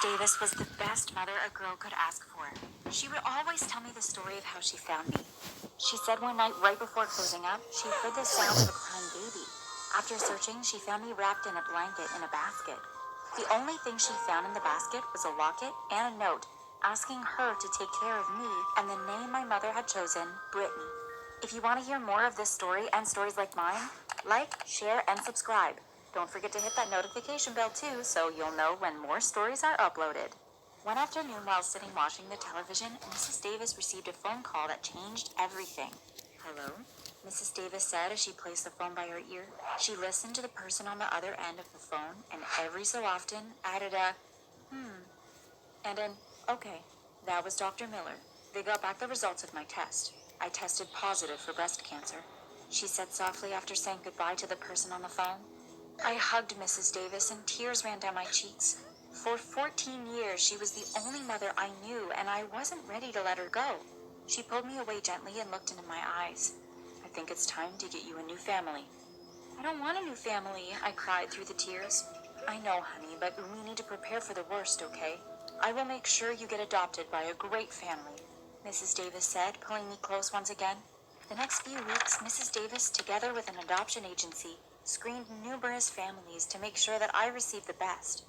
Davis was the best mother a girl could ask for. She would always tell me the story of how she found me. She said one night right before closing up, she heard the sound of a crying baby. After searching, she found me wrapped in a blanket in a basket. The only thing she found in the basket was a locket and a note asking her to take care of me and the name my mother had chosen, Brittany. If you want to hear more of this story and stories like mine, like, share, and subscribe. Don't forget to hit that notification bell too so you'll know when more stories are uploaded. One afternoon while sitting watching the television, Mrs. Davis received a phone call that changed everything. Hello? Mrs. Davis said as she placed the phone by her ear. She listened to the person on the other end of the phone and every so often added a, and an, okay. That was Dr. Miller. They got back the results of my test. I tested positive for breast cancer. She said softly after saying goodbye to the person on the phone. I hugged Mrs. Davis and tears ran down my cheeks. For 14 years, she was the only mother I knew, and I wasn't ready to let her go. She pulled me away gently and looked into my eyes. I think it's time to get you a new family. I don't want a new family, I cried through the tears. I know, honey, but we need to prepare for the worst, okay? I will make sure you get adopted by a great family, Mrs. Davis said, pulling me close once again. The next few weeks, Mrs. Davis, together with an adoption agency, screened numerous families to make sure that I received the best.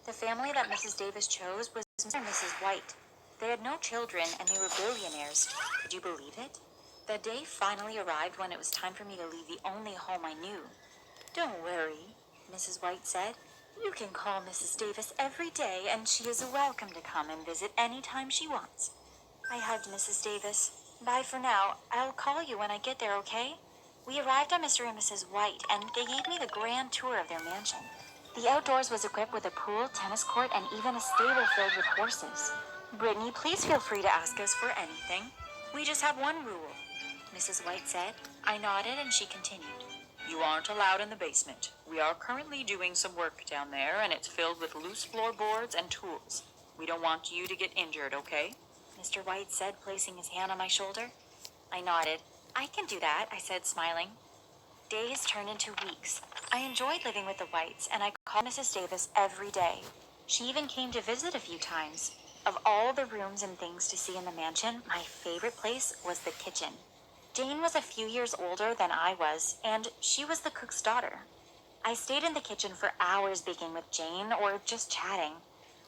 The family that Mrs. Davis chose was Mr. and Mrs. White. They had no children and they were billionaires. Would you believe it? The day finally arrived when it was time for me to leave the only home I knew. Don't worry, Mrs. White said. You can call Mrs. Davis every day and she is welcome to come and visit any time she wants. I hugged Mrs. Davis. Bye for now. I'll call you when I get there, okay? We arrived at Mr. and Mrs. White, and they gave me the grand tour of their mansion. The outdoors was equipped with a pool, tennis court, and even a stable filled with horses. Brittany, please feel free to ask us for anything. We just have one rule, Mrs. White said. I nodded, and she continued. You aren't allowed in the basement. We are currently doing some work down there, and it's filled with loose floorboards and tools. We don't want you to get injured, okay? Mr. White said, placing his hand on my shoulder. I nodded. I can do that, I said, smiling. Days turned into weeks. I enjoyed living with the Whites, and I called Mrs. Davis every day. She even came to visit a few times. Of all the rooms and things to see in the mansion, my favorite place was the kitchen. Jane was a few years older than I was, and she was the cook's daughter. I stayed in the kitchen for hours baking with Jane or just chatting.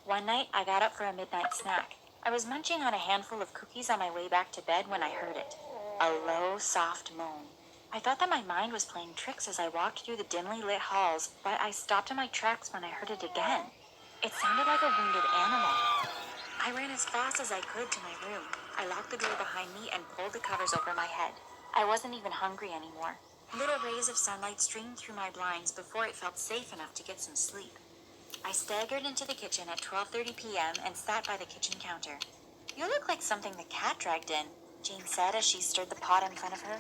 One night, I got up for a midnight snack. I was munching on a handful of cookies on my way back to bed when I heard it. A low, soft moan. I thought that my mind was playing tricks as I walked through the dimly lit halls, but I stopped in my tracks when I heard it again. It sounded like a wounded animal. I ran as fast as I could to my room. I locked the door behind me and pulled the covers over my head. I wasn't even hungry anymore. Little rays of sunlight streamed through my blinds before it felt safe enough to get some sleep. I staggered into the kitchen at 12:30 p.m. and sat by the kitchen counter. You look like something the cat dragged in, Jane said as she stirred the pot in front of her.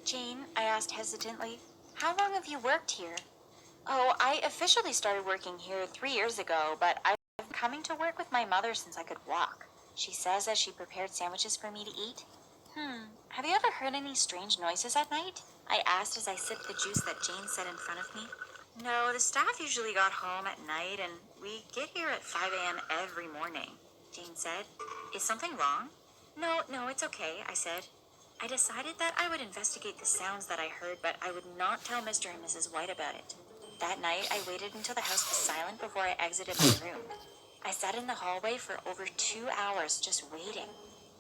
Jane, I asked hesitantly, how long have you worked here? Oh, I officially started working here 3 years ago, but I've been coming to work with my mother since I could walk, she says as she prepared sandwiches for me to eat. Have you ever heard any strange noises at night? I asked as I sipped the juice that Jane set in front of me. No, the staff usually got home at night and we get here at 5 a.m. every morning, Jane said. Is something wrong? No, it's okay, I said. I decided that I would investigate the sounds that I heard, but I would not tell Mr. and Mrs. White about it. That night, I waited until the house was silent before I exited my room. I sat in the hallway for over 2 hours just waiting.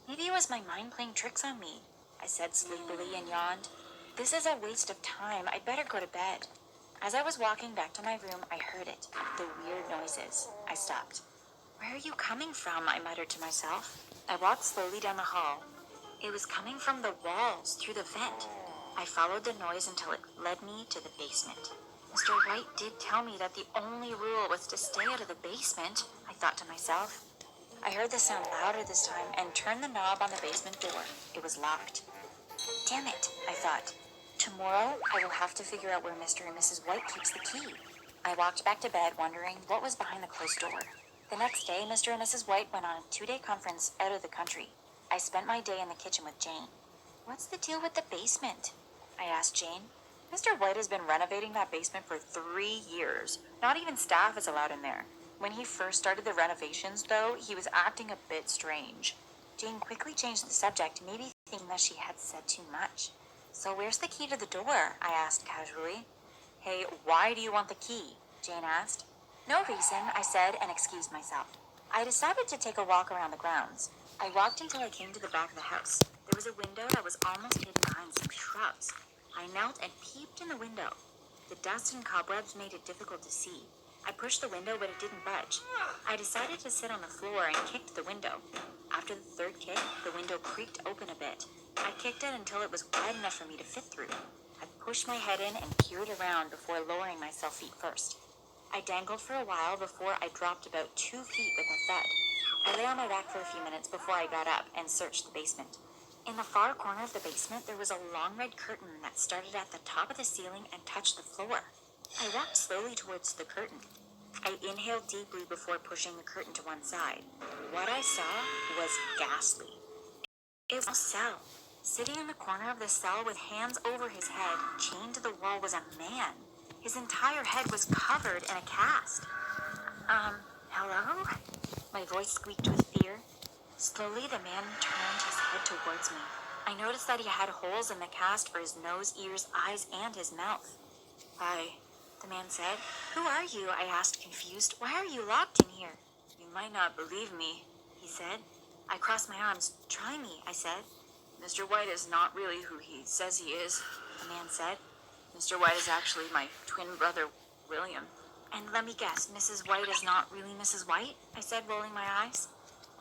Maybe it was my mind playing tricks on me, I said sleepily and yawned. This is a waste of time. I'd better go to bed. As I was walking back to my room, I heard it, the weird noises. I stopped. Where are you coming from? I muttered to myself. I walked slowly down the hall. It was coming from the walls, through the vent. I followed the noise until it led me to the basement. Mr. White did tell me that the only rule was to stay out of the basement, I thought to myself. I heard the sound louder this time and turned the knob on the basement door. It was locked. Damn it, I thought. Tomorrow, I will have to figure out where Mr. and Mrs. White keeps the key. I walked back to bed wondering what was behind the closed door. The next day, Mr. and Mrs. White went on a 2-day conference out of the country. I spent my day in the kitchen with Jane. What's the deal with the basement? I asked Jane. Mr. White has been renovating that basement for 3 years. Not even staff is allowed in there. When he first started the renovations, though, he was acting a bit strange. Jane quickly changed the subject, maybe thinking that she had said too much. So where's the key to the door? I asked casually. Hey, why do you want the key? Jane asked. No reason, I said, and excused myself. I decided to take a walk around the grounds. I walked until I came to the back of the house. There was a window that was almost hidden behind some shrubs. I knelt and peeped in the window. The dust and cobwebs made it difficult to see. I pushed the window, but it didn't budge. I decided to sit on the floor and kicked the window. After the third kick, the window creaked open a bit. I kicked it until it was wide enough for me to fit through. I pushed my head in and peered around before lowering myself feet first. I dangled for a while before I dropped about 2 feet with a thud. I lay on my back for a few minutes before I got up and searched the basement. In the far corner of the basement, there was a long red curtain that started at the top of the ceiling and touched the floor. I walked slowly towards the curtain. I inhaled deeply before pushing the curtain to one side. What I saw was ghastly. It was a cell. Sitting in the corner of the cell with hands over his head, chained to the wall, was a man. His entire head was covered in a cast. Hello? My voice squeaked with fear. Slowly, the man turned his head towards me. I noticed that he had holes in the cast for his nose, ears, eyes, and his mouth. Hi, the man said. Who are you? I asked, confused. Why are you locked in here? You might not believe me, he said. I crossed my arms. Try me, I said. Mr. White is not really who he says he is, the man said. Mr. White is actually my twin brother, William. And let me guess, Mrs. White is not really Mrs. White? I said, rolling my eyes.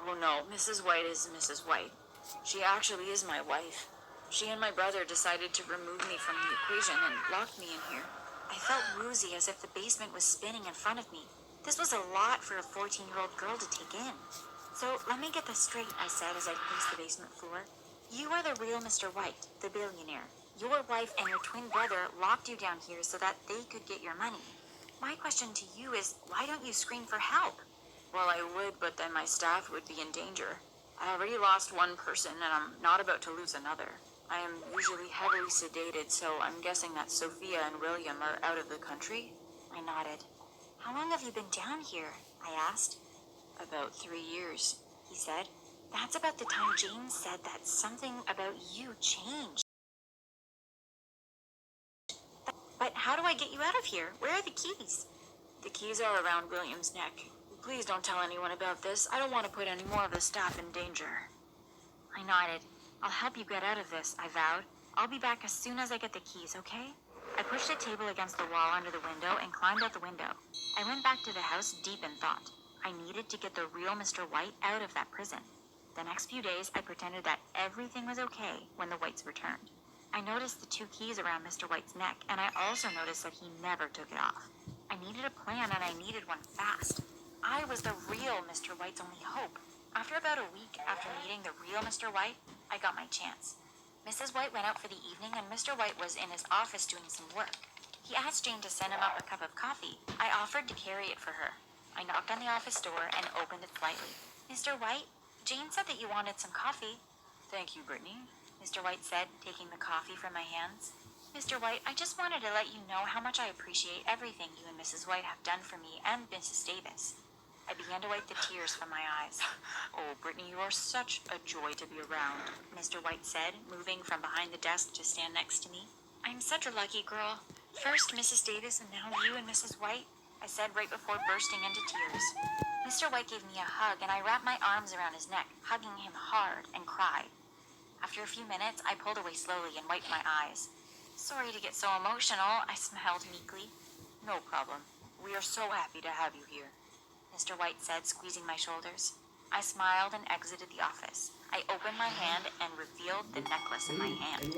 Oh no, Mrs. White is Mrs. White. She actually is my wife. She and my brother decided to remove me from the equation and locked me in here. I felt woozy, as if the basement was spinning in front of me. This was a lot for a 14-year-old girl to take in. So let me get this straight, I said as I paced the basement floor. You are the real Mr. White, the billionaire. Your wife and your twin brother locked you down here so that they could get your money. My question to you is, why don't you scream for help? Well, I would, but then my staff would be in danger. I already lost one person, and I'm not about to lose another. I am usually heavily sedated, so I'm guessing that Sophia and William are out of the country? I nodded. How long have you been down here? I asked. About 3 years, he said. That's about the time Jane said that something about you changed. But how do I get you out of here? Where are the keys? The keys are around William's neck. Please don't tell anyone about this. I don't want to put any more of the staff in danger. I nodded. I'll help you get out of this, I vowed. I'll be back as soon as I get the keys, okay? I pushed a table against the wall under the window and climbed out the window. I went back to the house deep in thought. I needed to get the real Mr. White out of that prison. The next few days, I pretended that everything was okay when the Whites returned. I noticed the 2 keys around Mr. White's neck, and I also noticed that he never took it off. I needed a plan, and I needed one fast. I was the real Mr. White's only hope. After about a week after meeting the real Mr. White, I got my chance. Mrs. White went out for the evening, and Mr. White was in his office doing some work. He asked Jane to send him up a cup of coffee. I offered to carry it for her. I knocked on the office door and opened it slightly. Mr. White, Jane said that you wanted some coffee. Thank you, Brittany, Mr. White said, taking the coffee from my hands. Mr. White, I just wanted to let you know how much I appreciate everything you and Mrs. White have done for me and Mrs. Davis. I began to wipe the tears from my eyes. Oh, Brittany, you are such a joy to be around, Mr. White said, moving from behind the desk to stand next to me. I'm such a lucky girl. First Mrs. Davis and now you and Mrs. White, I said right before bursting into tears. Mr. White gave me a hug, and I wrapped my arms around his neck, hugging him hard, and cried. After a few minutes, I pulled away slowly and wiped my eyes. Sorry to get so emotional, I smiled meekly. No problem. We are so happy to have you here, Mr. White said, squeezing my shoulders. I smiled and exited the office. I opened my hand and revealed the necklace in my hand.